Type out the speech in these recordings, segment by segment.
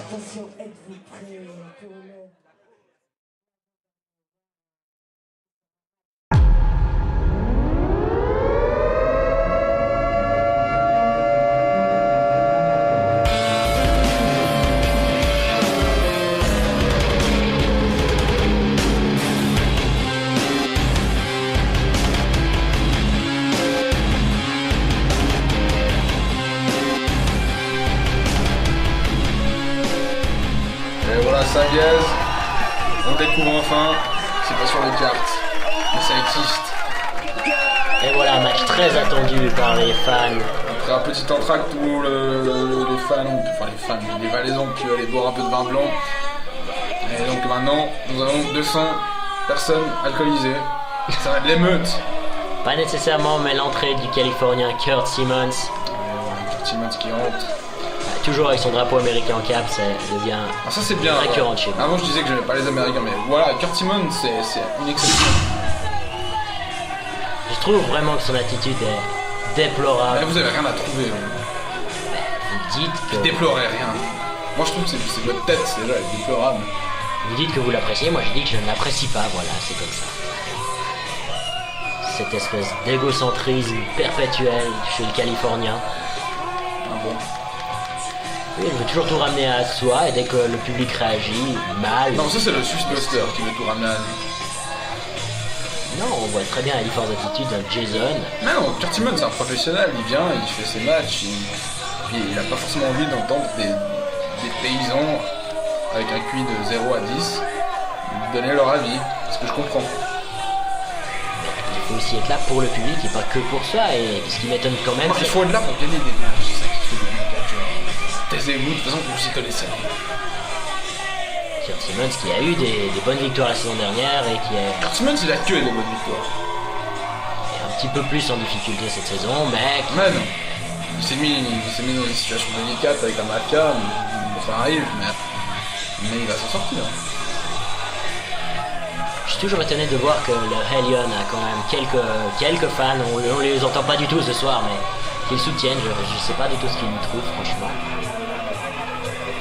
Attention, êtes-vous prêts pour le... Et voilà, Saint-Gaz, on découvre enfin, c'est pas sur les cartes, mais ça existe. Et voilà, un match très attendu par les fans. Après un petit entracte où les fans, les Valaisans ont pu aller boire un peu de vin blanc. Et donc maintenant, nous avons 200 personnes alcoolisées. Ça va être l'émeute. Pas nécessairement, mais l'entrée du Californien Kurt Simmons, Kurt Simmons qui rentre. toujours avec son drapeau américain en cap, ça devient Ah, ça c'est bien. récurrent Ouais. chez nous. Avant je disais que j'aimais pas les Américains, mais voilà, Kurt Simmons c'est une exception. Je trouve vraiment que son attitude est déplorable. Mais vous avez rien à trouver. Vous dites que, Je déplorais rien. Moi je trouve que c'est votre tête, c'est déjà déplorable. vous dites que vous l'appréciez, moi je dis que je ne l'apprécie pas, voilà, c'est comme ça. Cette espèce d'égocentrisme perpétuel chez le Californien. Ah bon. Oui, il veut toujours tout ramener à soi et dès que le public réagit mal. Non, ça c'est le Swiss Buster qui veut tout ramener à lui. Non, on voit très bien la différence d'attitude d'un Jason. Mais non, Kurt Simmons c'est un professionnel, il vient, il fait ses matchs, puis il a pas forcément envie d'entendre des paysans avec un QI de 0 à 10 donner leur avis, ce que je comprends. Il faut aussi être là pour le public et pas que pour ça. Et ce qui m'étonne quand même, Non, il faut être là pour gagner des matchs, c'est ça qui fait des bons. Taisez-vous, de toute façon vous y connaissez. Kurt Simmons qui a eu des bonnes victoires la saison dernière et qui est Kurt Simmons il a que des bonnes victoires. un petit peu plus en difficulté cette saison, mais Mais non. Il s'est mis dans une situation délicate avec la mafia, ça arrive, mais il va s'en sortir. je suis toujours étonné de voir que le Hellion a quand même quelques fans, on les entend pas du tout ce soir, mais qu'ils soutiennent, je sais pas du tout ce qu'ils y trouvent franchement.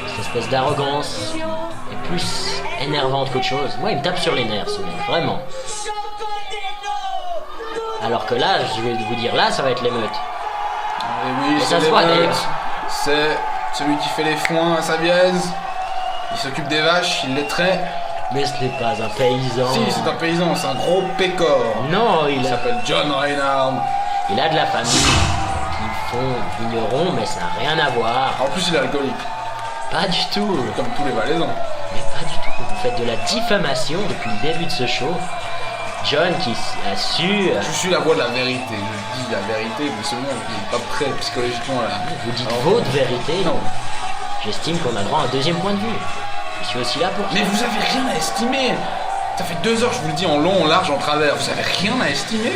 Cette espèce d'arrogance est plus énervante qu'autre chose. Moi il me tape sur les nerfs ce mec, vraiment. Alors que là, je vais vous dire, là ça va être l'émeute. Et oui, Et c'est ça se voit, l'émeute. d'ailleurs. C'est celui qui fait les foins à sa biaise. Il s'occupe des vaches, il les traite. Mais ce n'est pas un paysan. Si, c'est un paysan, c'est un gros pécor. Non, Il s'appelle John Reinhardt. il a de la famille qui font vignerons, mais ça n'a rien à voir. En plus, il est alcoolique, Pas du tout. comme tous les Valaisans. Mais pas du tout. Vous faites de la diffamation depuis le début de ce show. John qui a su... Je suis la voix de la vérité. Je dis la vérité, mais seulement il n'est pas prêt psychologiquement à la... Vous dites Alors, votre vérité. Non. J'estime qu'on a droit à un deuxième point de vue. Je suis aussi là pour ça. Mais vous avez rien à estimer. Ça fait 2 heures, je vous le dis, en long, en large, en travers. Vous avez rien à estimer.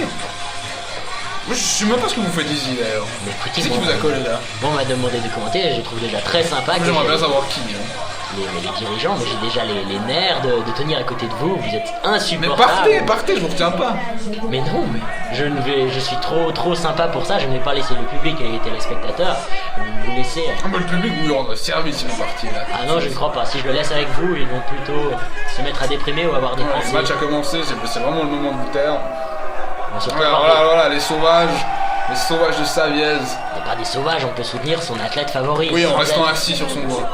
Moi, je sais même pas ce que vous faites ici, d'ailleurs. Mais écoutez, C'est qui vous a collé, là? Bon, on m'a demandé de commenter, je trouve déjà très sympa que J'aimerais j'ai- bien savoir qui. Hein. les dirigeants, mais j'ai déjà les nerfs de tenir à côté de vous. Vous êtes Mais insupportables. partez, je vous retiens pas. Mais non, mais je suis trop sympa pour ça. Je ne vais pas laisser le public et les téléspectateurs vous laisser. Ah, mais le public vous lui rendra service, il est parti, là. Ah non, je ne crois pas. Si je le laisse avec vous, ils vont plutôt se mettre à déprimer ou avoir des Ouais, le pensées. match a commencé, c'est vraiment le moment de vous taire. On va surtout Voilà, les sauvages de Saviez. On n'est pas des sauvages, on peut soutenir son athlète favori. Oui, en sans restant être- assis sur son doigt.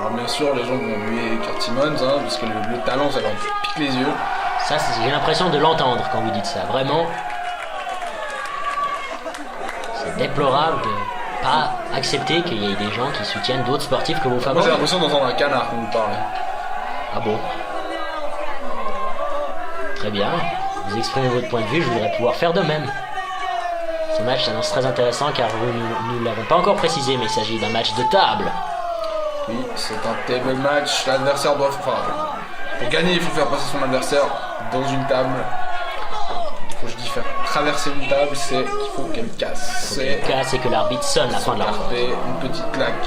Alors bien sûr, les gens vont huer Kurt Simmons, hein, parce que le talent, ça leur pique les yeux. Ça, j'ai l'impression de l'entendre quand vous dites ça. Vraiment, c'est déplorable de pas accepter qu'il y ait des gens qui soutiennent d'autres sportifs que vos Moi, j'ai favoris. l'impression d'entendre un canard quand vous parlez. Ah bon? Très bien. Vous exprimez votre point de vue, je voudrais pouvoir faire de même. Ce match s'annonce très intéressant car nous ne l'avons pas encore précisé, mais il s'agit d'un match de table. Oui, c'est un table match. L'adversaire doit... Enfin, pour gagner, il faut faire passer son adversaire dans une table. Quand je dis faire traverser une table, c'est qu'il faut qu'elle casse. C'est Le cas, c'est que l'arbitre sonne la fin de la rencontre. taper une petite claque.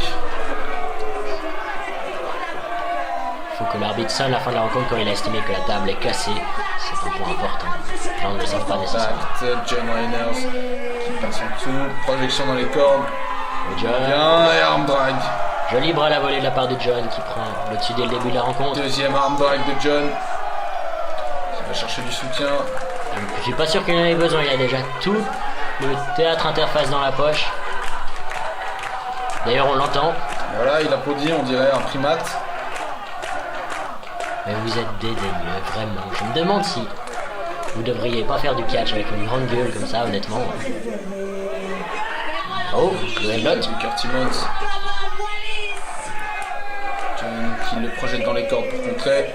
Il faut que l'arbitre sonne la fin de la rencontre quand il a estimé que la table est cassée. C'est un point important. Là, on ne le sait pas nécessairement. Tact, John Reiners qui passe en dessous. Projection dans les cordes. John, Bien, et arm drag. Joli bras à la volée de la part de John qui prend le dessus dès le début de la rencontre. Deuxième armbar de John. Il va chercher du soutien. Je suis pas sûr qu'il en ait besoin, il a déjà tout le théâtre interface dans la poche. D'ailleurs on l'entend. Voilà, il applaudit, on dirait un primate. Mais vous êtes dédaigneux, vraiment. Je me demande si vous devriez pas faire du catch avec une grande gueule comme ça, honnêtement. Oh, le headlock. Du Kurt Simmons. John qui le projette dans les cordes pour contrer.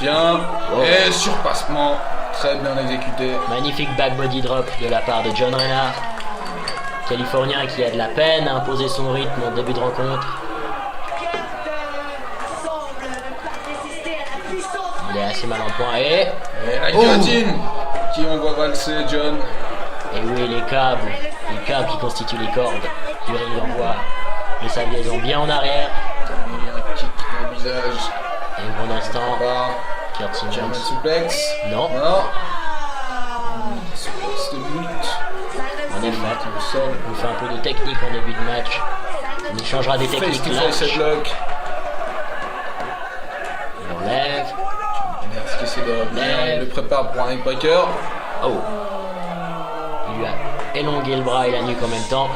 Bien. Oh. Et surpassement. Très bien exécuté. Magnifique back body drop de la part de John Renard. Californien qui a de la peine à imposer son rythme en début de rencontre. Il est assez mal en point et La guillotine qui on voit valser John. Et oui, les câbles qui constituent les cordes du ring envoient les sabliaisons bien en arrière. Un kick dans le visage. Et pour l'instant, Kurt German Simmons. suplex. Non, Non. Suplex de but. en effet, Le sol. on fait un peu de technique en début de match. On échangera des Face techniques to face lâches. headlock. Il enlève. Est-ce qu'il essaie de revenir? Il le prépare pour un neckbreaker. Oh. Il lui a élongué le bras et la nuque en même temps.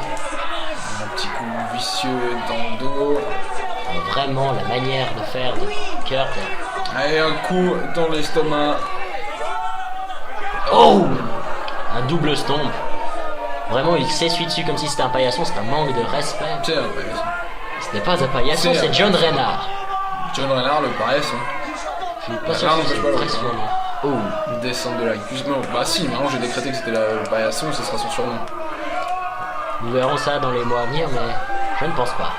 Un petit coup vicieux dans le dos. Vraiment, la manière de faire de Kurt. Allez, un coup dans l'estomac. Oh! Un double stomp. Vraiment, il s'essuie dessus comme si c'était un paillasson. C'est un manque de respect. C'est un paillasson. Ce n'est pas un paillasson, C'est c'est un John Renard. John Renard, le paillasson. Je suis pas sûr Renard que c'est n'empêche pas l'autre. impressionnant. Oh! Il descend de la cuisse. Non, bah si, maintenant j'ai décrété que c'était le paillasson, ce sera son surnom. Nous verrons ça dans les mois à venir, mais je ne pense pas.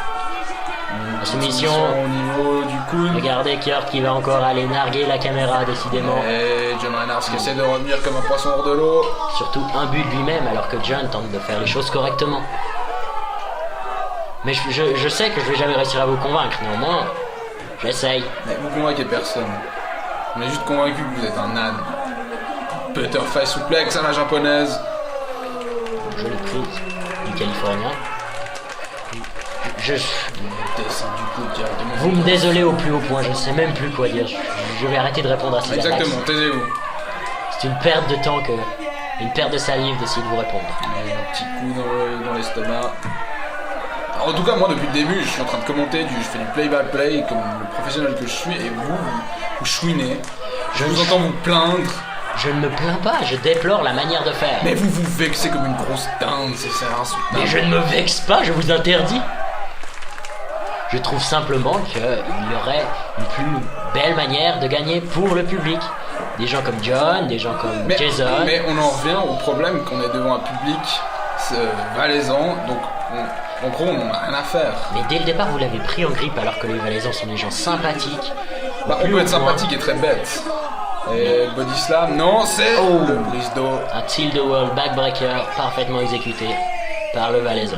La soumission. Au niveau du coude. Regardez Kurt qui va encore aller narguer la caméra, décidément. Et John Renard qui essaie de revenir comme un poisson hors de l'eau. Surtout imbu de lui-même, alors que John tente de faire les choses correctement. Mais je sais que je vais jamais réussir à vous convaincre, néanmoins, j'essaye. Mais vous convainquez personne. On est juste convaincu que vous êtes un âne. Butterfly suplex à la japonaise. Jolie prise du Californien. Descend du coude directement. Vous me désolez au plus haut point, je ne sais même plus quoi dire. Je vais arrêter de répondre à ces Exactement, attaques. taisez-vous. C'est une perte de temps une perte de salive d'essayer de vous répondre. Et un petit coup dans l'estomac. En tout cas, moi depuis le début, je suis en train de commenter, je fais du play-by-play comme le professionnel que je suis, et vous chouinez. Je vous entends vous plaindre. Je ne me plains pas, je déplore la manière de faire. Mais vous vous vexez comme une grosse dinde, c'est insoutenable. Mais je ne me vexe pas, je vous interdis. Je trouve simplement qu'il y aurait une plus belle manière de gagner pour le public. Des gens comme John, des gens comme Jason. Mais on en revient au problème qu'on est devant un public valaisant, donc en gros on n'a rien à faire. Mais dès le départ, vous l'avez pris en grippe alors que les Valaisans sont des gens sympathiques. Bah, on peut être sympathique et très bête. Et body slam, non, c'est le brise d'eau. Un tilt the world backbreaker parfaitement exécuté par le Valaisan.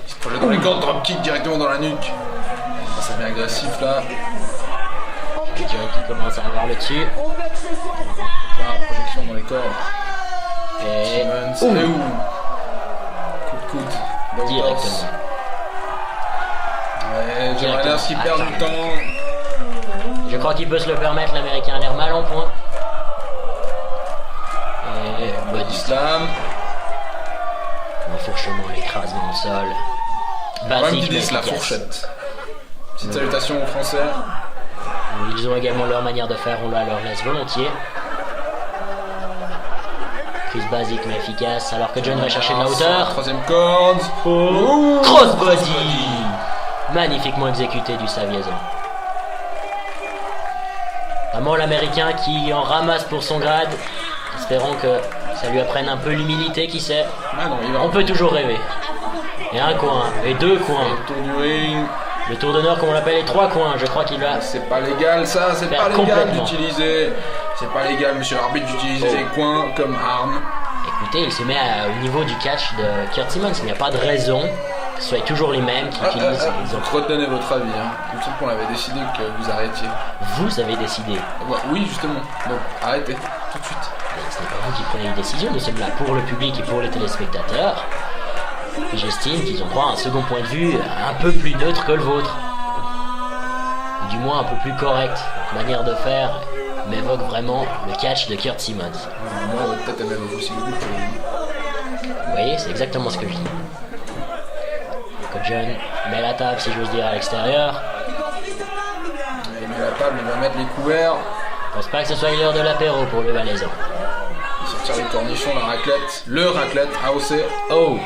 Il se projette dans les cordes, dropkick directement dans la nuque. Ça devient agressif là. John qui commence à avoir le dessus. Projection dans les cordes. Et Simmons, et où coup de coude dans le torse. directement. Ouais, John Renard qui perd du temps. Je crois qu'il peut se le permettre, l'américain a l'air mal en point. Et body slam. Slam. L'enfourchement, l'écrasement au sol. Même Basique, qu'ils mais disent la efficace. fourchette. Petite salutation aux Français. Ils ont également leur manière de faire, on leur laisse volontiers. Prise basique mais efficace, alors que John va chercher de la hauteur. Troisième corde. Oh. Crossbody magnifiquement exécuté du Savieson. Vraiment l'américain qui en ramasse pour son grade. Espérons que ça lui apprenne un peu l'humilité, qui sait. Ah non, il va. On peut toujours rêver. Et un coin, et deux coins. Le tour du ring. Le tour d'honneur, comme on l'appelle, les trois coins. Je crois qu'il va. C'est pas légal ça, c'est Faire pas légal complètement. d'utiliser. C'est pas légal, monsieur l'arbitre, d'utiliser Oh. les coins comme arme. Écoutez, il se met au niveau du catch de Kurt Simmons. Il n'y a pas de raison que ce soit toujours les mêmes qui utilisent. Ils ont- Donc retenez votre avis, hein. Il me semble qu'on avait décidé que vous arrêtiez. Vous avez décidé. Ouais, oui, justement. Donc arrêtez, tout de suite. Mais ce n'est pas vous qui prenez les décisions. Nous sommes là pour le public et pour les téléspectateurs. Et j'estime qu'ils ont droit à un second point de vue un peu plus neutre que le vôtre. Ou du moins un peu plus correct. Votre manière de faire m'évoque vraiment le catch de Kurt Simmons. Moi, votre tête, elle m'évoque aussi beaucoup. Vous voyez, c'est exactement ce que je dis. Quand John met la table, si j'ose dire, à l'extérieur, Il met la table, il va mettre les couverts, je pense pas que ce soit l'heure de l'apéro pour le Valaisan. sortir les cornichons, la raclette, le raclette AOC. Oh!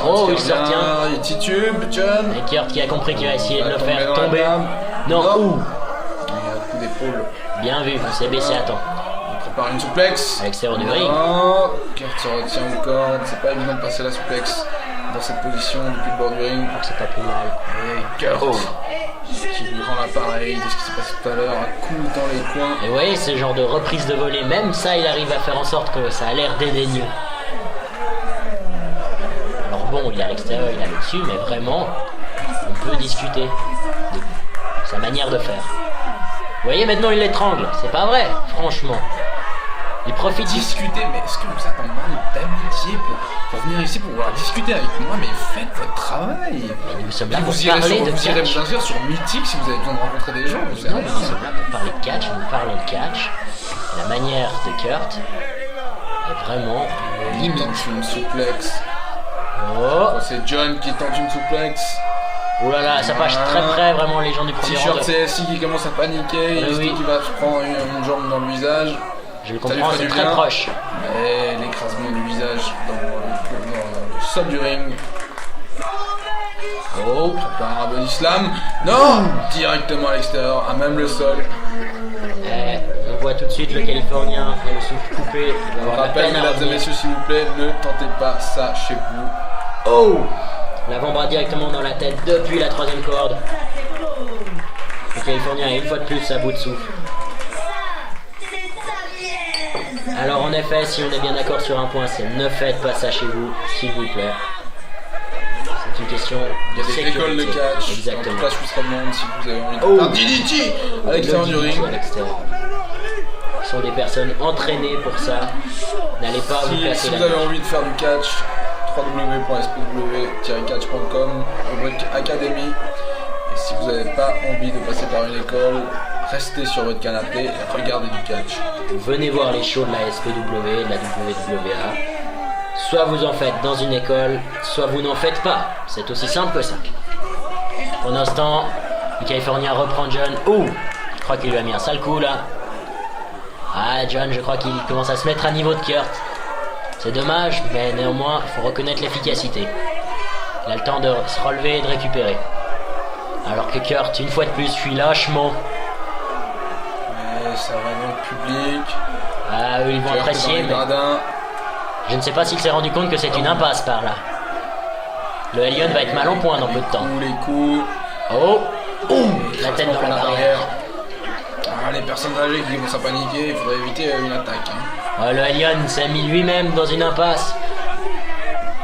Oh, il sortient. sortient. Il titube, John. Et Kurt qui a compris qu'il va essayer de le tomber faire dans la tomber. table. Non, Non. ouh! Il y a un coup d'épaule. Bien vu, on s'est baissé à temps. Il prépare une souplex. À l'extérieur du ring. Non. Kurt se retient au corps. C'est pas évident de passer la souplex dans cette position depuis le bord du ring. Donc c'est pas plus mal. Et Kurt qui lui rend l'appareil de ce qui s'est passé tout à l'heure, un coup dans les coins. Et vous voyez, ce genre de reprise de volée, même ça, il arrive à faire en sorte que ça a l'air dédaigneux. Alors bon, il est à l'extérieur, il est dessus, mais vraiment, on peut discuter de sa manière de faire. Vous voyez, maintenant il l'étrangle, c'est pas vrai, franchement. Il profite Discuter, mais est-ce que vous êtes en manque d'amitié pour venir ici pour pouvoir discuter avec moi? Mais faites votre travail. Mais nous sommes là pour Vous irez, parler de vous irez catch. vous inscrire sur Mythique si vous avez besoin de rencontrer des gens. Vous Non, savez. nous sommes là pour parler de catch, nous parlons de catch. La manière de Kurt est vraiment limite. Tente une souplex. Oh, C'est John qui tente une souplex. oh là là, ça passe très près, vraiment, les gens du premier T-shirt round. CSI qui commence à paniquer. Il se dit oui. qu'il va se prendre une jambe dans le visage. Je le Ça lui comprends, ferait c'est du très bien. proche. Et l'écrasement du visage dans le sol du ring. Oh, Prépare un body slam. Non, directement à l'extérieur, à même le sol. eh, on voit tout de suite le Californien, qui a le souffle coupé. Il va Je avoir la rappelle, peine à mesdames et revenir. messieurs, s'il vous plaît, ne tentez pas ça chez vous. Oh, l'avant-bras directement dans la tête depuis la troisième corde. Le Californien est une fois de plus à bout de souffle. Alors en effet, si on est bien d'accord sur un point, c'est ne faites pas ça chez vous, s'il vous plaît. C'est une question Il y de a des écoles de sécurité. catch. Exactement. En tout cas, Suisse romande, si vous avez envie de Oh. faire DDT à l'extérieur du ring. À l'extérieur. Ce sont des personnes entraînées pour ça. N'allez pas vous casser Si la vous avez tête. envie de faire du catch, www.spw-catch.com, rubrique Academy. Et si vous n'avez pas envie de passer par une école, restez sur votre canapé et regardez du catch. Venez voir les shows de la SPW, de la WWA. Soit vous en faites dans une école, soit vous n'en faites pas. C'est aussi simple que ça. Pendant ce temps, le Californien reprend John. Ouh, je crois qu'il lui a mis un sale coup là. Ah, John, je crois qu'il commence à se mettre à niveau de Kurt. C'est dommage, mais néanmoins, il faut reconnaître l'efficacité. Il a le temps de se relever et de récupérer. Alors que Kurt, une fois de plus, fuit lâchement. Mais ça va dans le public. Ah, eux, ils vont Kurt apprécier, dans les mais gradins. je ne sais pas s'il s'est rendu compte que c'est une impasse par là. Le Hellion va être mal en point dans peu de temps. Les coups. Oh, ouh, Et la tête dans la par barrière. Ah, les personnes âgées qui commencent à paniquer, il faudrait éviter une attaque. Hein. Oh, le Hellion s'est mis lui-même dans une impasse.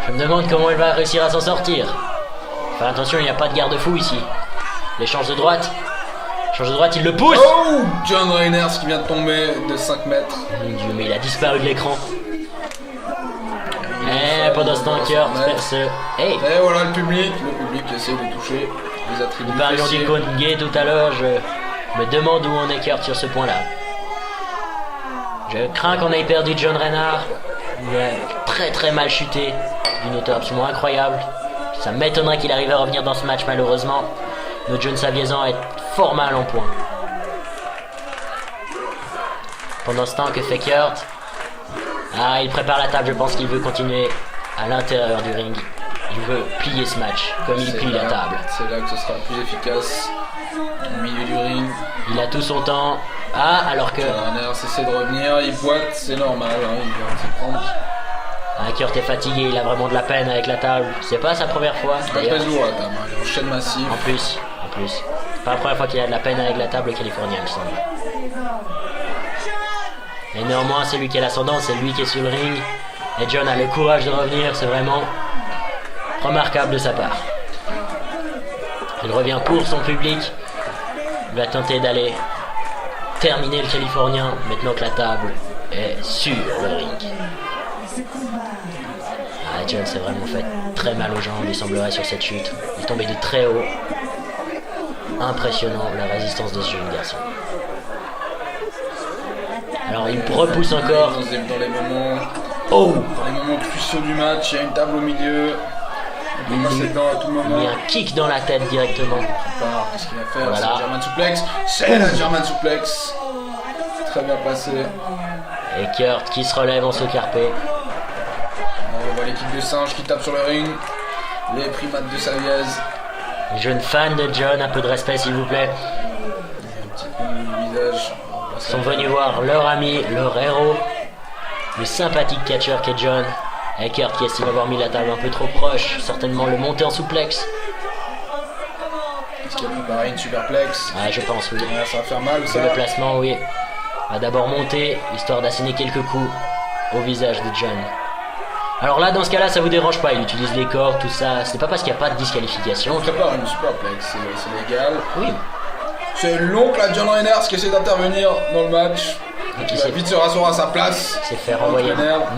Je me demande comment il va réussir à s'en sortir. Enfin, attention, il n'y a pas de garde-fou ici. L'échange de droite. L'échange de droite, il le pousse. Oh, John Reiners qui vient de tomber de 5 mètres. Mon Dieu, mais il a disparu de l'écran. Eh, pendant ce temps, Kurt perce. Hey, Et voilà le public qui essaie de toucher les attributs. nous parlions du fessiers. cône gay tout à l'heure. Je me demande où on est Kurt sur ce point-là. Je crains qu'on ait perdu John Reinhardt. Il a très très mal chuté, d'une hauteur absolument incroyable. Ça m'étonnerait qu'il arrive à revenir dans ce match malheureusement. Notre jeune Saviezan est fort mal en point. Pendant ce temps, que fait Kurt? Ah, il prépare la table, je pense qu'il veut continuer à l'intérieur du ring. Il veut plier ce match, comme il C'est plie la là- table. C'est là que ce sera le plus efficace. Au milieu du ring. Il a tout son temps. Ah, alors que... Reiners essaie de revenir, il boite, c'est normal, hein, il vient de se prendre. Ah, Kurt est fatigué, il a vraiment de la peine avec la table. C'est pas sa première fois, Ça d'ailleurs. pèse lourd la table, hein, il y a une chaîne massive. En plus. C'est pas la première fois qu'il a de la peine avec la table californienne, il me semble. Mais néanmoins, c'est lui qui a l'ascendant, c'est lui qui est sur le ring. Et John a le courage de revenir, c'est vraiment remarquable de sa part. Il revient pour son public. Il va tenter d'aller terminer le Californien maintenant que la table est sur le ring. Ah, John s'est vraiment fait très mal aux jambes, il semblerait, sur cette chute. Il est tombé de très haut. Impressionnant la résistance de ce jeune garçon. Alors il repousse encore. Dans les moments, dans les moments cruciaux du match, il y a une table au milieu. Il peut passer dedans à tout moment. Il met un kick dans la tête directement. Qu'est-ce qu'il va faire? Voilà. C'est la German suplex. C'est la German suplex. Très bien passé. Et Kurt qui se relève en saut carpé. On voit l'équipe de singes qui tape sur le ring. Les primates de Saviez. Jeune fan de John, un peu de respect s'il vous plaît. Un petit coup du visage. Ils sont venus voir leur ami, leur héros, le sympathique catcheur qu'est John. Et Kurt qui estime avoir mis la table un peu trop proche, certainement le monter en souplex. Est-ce qu'il a préparé une superplex? Ah, je pense, oui. Ouais, ça va faire mal ça. Le placement, oui. Va d'abord monter, histoire d'asséner quelques coups au visage de John. Alors là, dans ce cas-là, ça vous dérange pas, il utilise les cordes, tout ça. Ce n'est pas parce qu'il n'y a pas de disqualification. On prépare une superplex, c'est légal. Oui. C'est l'oncle à John Reiners qui essaie d'intervenir dans le match. Il va vite se rasseoir à sa place. C'est fait renvoyer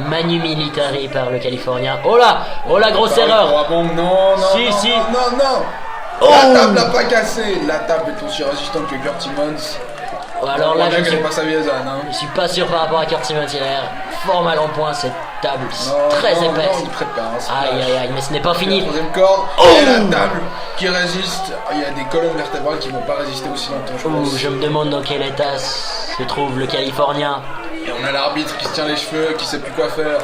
Manu Militari par le Californien. Oh là, grosse erreur. Non, Si. Oh. La table n'a pas cassé. La table est aussi résistante que Kurt Simmons. Alors là, je ne suis pas sûr par rapport à Kurt Simmons. Il a l'air fort mal en point, cette table très épaisse. Il prépare. Aïe, mais ce n'est pas fini. Troisième corde. Et la table qui résiste. Il y a des colonnes vertébrales qui ne vont pas résister aussi longtemps, je pense. Je me demande dans quel état se trouve le Californien. Et on a l'arbitre qui se tient les cheveux, qui sait plus quoi faire.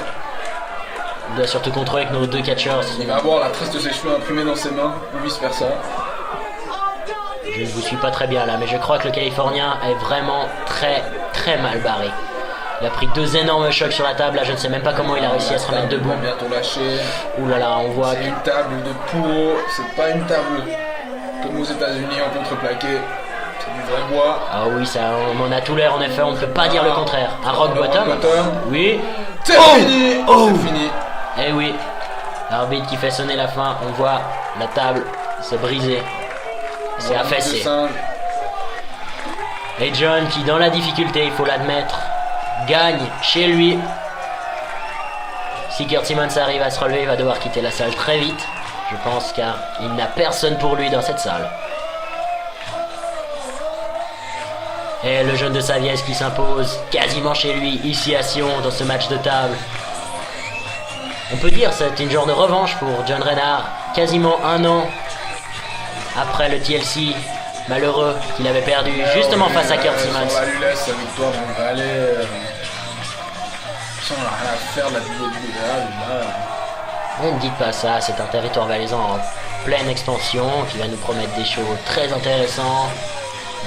Il doit surtout contrôler que nos deux catcheurs. Il va avoir la tresse de ses cheveux imprimée dans ses mains, ou vice versa. Je ne vous suis pas très bien là, mais je crois que le Californien est vraiment très mal barré. Il a pris 2 énormes chocs sur la table, là je ne sais même pas comment il a réussi à se remettre debout. Il va bientôt lâcher. Ouh là là, on voit. C'est une table de pourreau, c'est pas une table comme aux États-Unis en contreplaqué. C'est du vrai bois. Ah oui, ça, on en a tout l'air en effet, on ne peut pas dire le contraire. Un rock bottom. Oui. C'est fini. C'est fini. Eh oui. L'arbitre qui fait sonner la fin, on voit la table s'est brisée. C'est affaissé. Et John qui, dans la difficulté, il faut l'admettre, gagne chez lui. Si Kurt Simmons arrive à se relever, il va devoir quitter la salle très vite, je pense, car il n'a personne pour lui dans cette salle. Et le jeune de Saviez qui s'impose quasiment chez lui, ici à Sion, dans ce match de table. On peut dire que c'est une genre de revanche pour John Reinhardt, quasiment 1 an après le TLC malheureux qu'il avait perdu justement face à Kurt Simmons. On lui laisse sa victoire, on va aller. On n'a rien à faire de la WWE. Ne dites pas ça, c'est un territoire valaisan en pleine expansion qui va nous promettre des shows très intéressants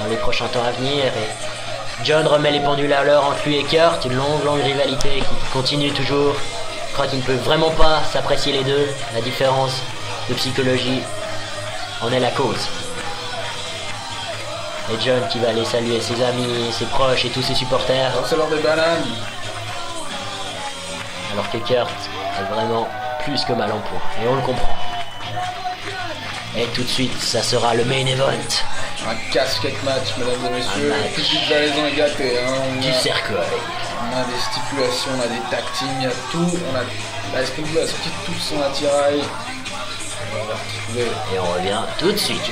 dans les prochains temps à venir. Et John remet les pendules à l'heure entre lui et Kurt, une longue rivalité qui continue toujours. Je crois qu'il ne peut vraiment pas s'apprécier les deux, la différence de psychologie en est la cause. Et John qui va aller saluer ses amis, ses proches et tous ses supporters. Alors c'est l'heure des bananes. Alors que Kurt est vraiment plus que mal en point. Et on le comprend. Et tout de suite, ça sera le main event. Un casquette match, mesdames et messieurs. Le public valaisan est gâté. Du cercueil. On a des stipulations, on a des tag teams, il y a tout. On a la SPW a sorti tout son attirail. On va retrouver. Et on revient tout de suite.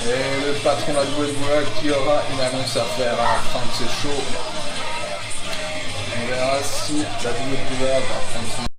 Et le patron de la WWE qui aura une annonce à faire à la fin de ce show. On verra si la WWE va prendre son